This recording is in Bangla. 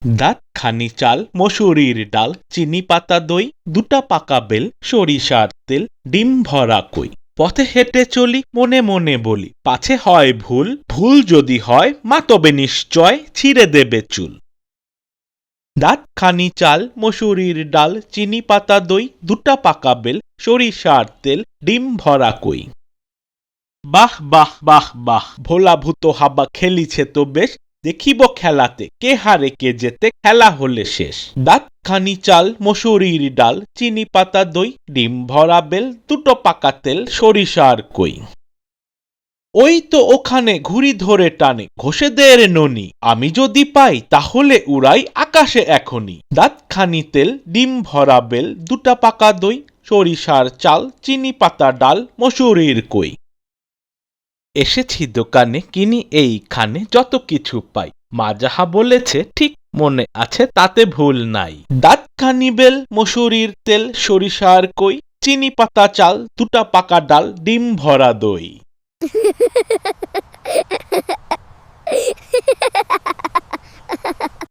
দাঁত খানি চাল মসুরির ডাল চিনি পাতা দই দুটা পাকা বেল সরিষার তেল ডিম ভরা কই পথে হেঁটে চলি মনে মনে বলি পাছে হয় ভুল ভুল যদি হয় মা তবে নিশ্চয় ছিঁড়ে দেবে চুল দাঁত খানি চাল মসুরির ডাল চিনি পাতা দই দুটা পাকা বেল সরিষার তেল ডিম ভরা কই বাহ বাহ বাহ বাহ ভোলা ভূত হাবা খেলিছে তো বেশ দেখিব খেলাতে কে হারে কে যেতে খেলা হলে শেষ দাঁত খানি চাল মসুরির ডাল চিনি পাতা দই ডিম ভরা বেল দুটো পাকা তেল সরিষার কই ওই তো ওখানে ঘুড়ি ধরে টানে ঘষে দের ননি আমি যদি পাই তাহলে উড়াই আকাশে এখনই দাঁত খানি তেল ডিম ভরা বেল দুটা পাকা দই সরিষার চাল চিনি পাতা ডাল মসুরির কই এসেছি দোকানে কিনি এইখানে যত কিছু পাই মা যাহা বলেছে ঠিক মনে আছে তাতে ভুল নাই দাঁত খানি বেল মসুরির তেল সরিষার কই চিনি পাতা চাল দুটা পাকা ডাল ডিম ভরা দই